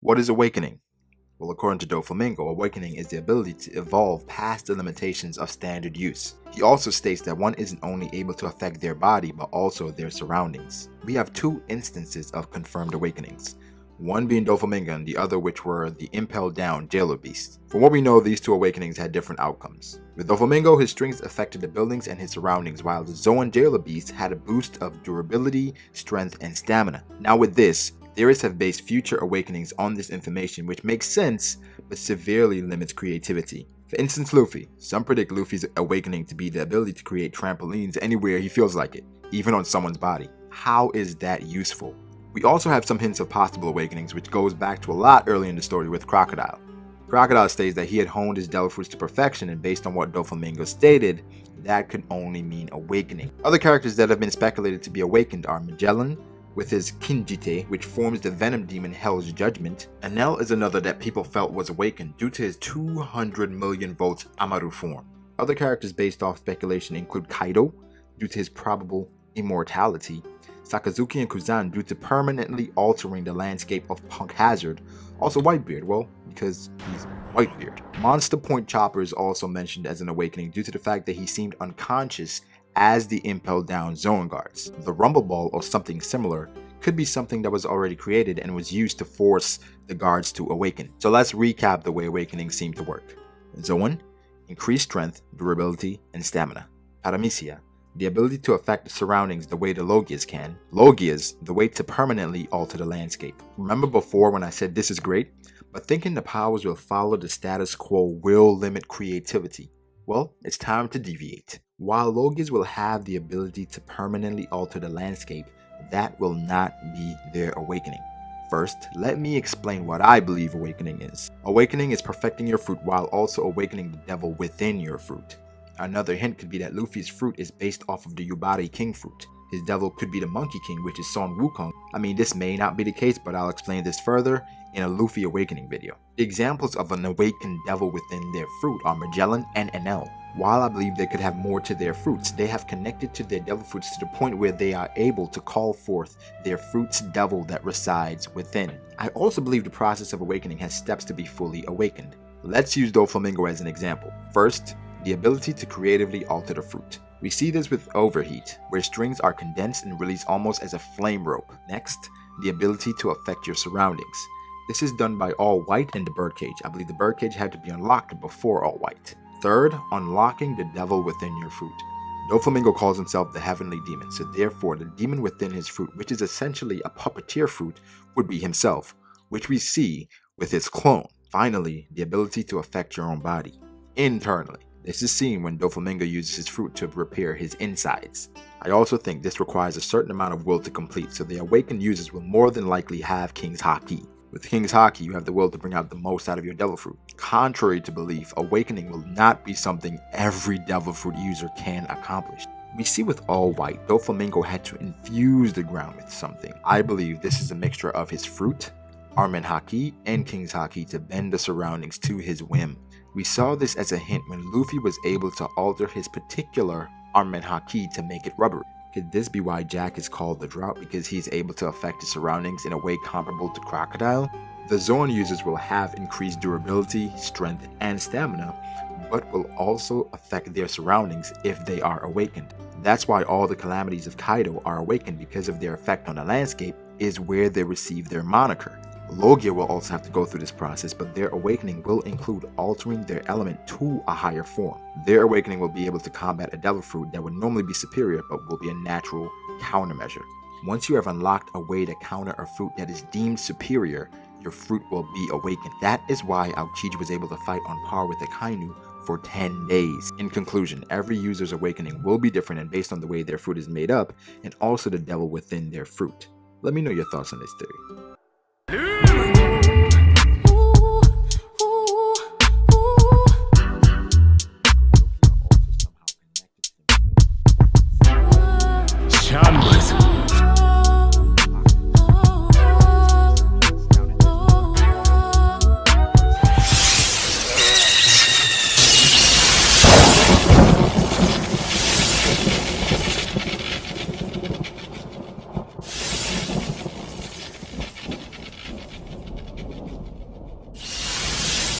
What is awakening? Well, according to Doflamingo, awakening is the ability to evolve past the limitations of standard use. He also states that one isn't only able to affect their body, but also their surroundings. We have two instances of confirmed awakenings, one being Doflamingo and the other which were the impelled down jailer beasts. From what we know, these two awakenings had different outcomes. With Doflamingo, his strength affected the buildings and his surroundings, while the Zoan jailer beast had a boost of durability, strength, and stamina. Now with this, theorists have based future awakenings on this information, which makes sense, but severely limits creativity. For instance, Luffy. Some predict Luffy's awakening to be the ability to create trampolines anywhere he feels like it, even on someone's body. How is that useful? We also have some hints of possible awakenings, which goes back to a lot early in the story with Crocodile. Crocodile states that he had honed his devil fruits to perfection, and based on what Doflamingo stated, that could only mean awakening. Other characters that have been speculated to be awakened are Magellan, with his Kinjite, which forms the venom demon Hell's Judgment. Enel is another that people felt was awakened due to his 200 million volts Amaru form. Other characters based off speculation include Kaido, due to his probable immortality, Sakazuki and Kuzan due to permanently altering the landscape of Punk Hazard, also Whitebeard, well, because he's Whitebeard. Monster Point Chopper is also mentioned as an awakening due to the fact that he seemed unconscious as the impelled down Zoan guards. The Rumble Ball or something similar could be something that was already created and was used to force the guards to awaken. So let's recap the way awakenings seem to work. Zoan, increased strength, durability, and stamina. Paramecia, the ability to affect the surroundings the way the Logias can. Logias, the way to permanently alter the landscape. Remember before when I said this is great, but thinking the powers will follow the status quo will limit creativity. Well, it's time to deviate. While Logias will have the ability to permanently alter the landscape, that will not be their awakening. First, let me explain what I believe awakening is. Awakening is perfecting your fruit while also awakening the devil within your fruit. Another hint could be that Luffy's fruit is based off of the Yubari King fruit. His devil could be the Monkey King, which is Son Wukong. I mean, this may not be the case, but I'll explain this further in a Luffy awakening video. The examples of an awakened devil within their fruit are Magellan and Enel. While I believe they could have more to their fruits, they have connected to their devil fruits to the point where they are able to call forth their fruit's devil that resides within. I also believe the process of awakening has steps to be fully awakened. Let's use Doflamingo as an example. First, the ability to creatively alter the fruit. We see this with overheat, where strings are condensed and released almost as a flame rope. Next, the ability to affect your surroundings. This is done by All White and the Birdcage. I believe the Birdcage had to be unlocked before All White. Third, unlocking the devil within your fruit. Doflamingo calls himself the Heavenly Demon, so therefore the demon within his fruit, which is essentially a puppeteer fruit, would be himself, which we see with his clone. Finally, the ability to affect your own body, internally. This is seen when Doflamingo uses his fruit to repair his insides. I also think this requires a certain amount of will to complete, so the awakened users will more than likely have King's Haki. With King's Haki, you have the will to bring out the most out of your devil fruit. Contrary to belief, awakening will not be something every devil fruit user can accomplish. We see with All White, Doflamingo had to infuse the ground with something. I believe this is a mixture of his fruit, Armen Haki, and King's Haki to bend the surroundings to his whim. We saw this as a hint when Luffy was able to alter his particular Armen Haki to make it rubbery. Could this be why Jack is called the Drought, because he's able to affect his surroundings in a way comparable to Crocodile? The Zoan users will have increased durability, strength, and stamina, but will also affect their surroundings if they are awakened. That's why all the calamities of Kaido are awakened, because of their effect on the landscape is where they receive their moniker. Logia will also have to go through this process, but their awakening will include altering their element to a higher form. Their awakening will be able to combat a devil fruit that would normally be superior but will be a natural countermeasure. Once you have unlocked a way to counter a fruit that is deemed superior, your fruit will be awakened. That is why Aokiji was able to fight on par with the Kainu for 10 days. In conclusion, every user's awakening will be different and based on the way their fruit is made up, and also the devil within their fruit. Let me know your thoughts on this theory.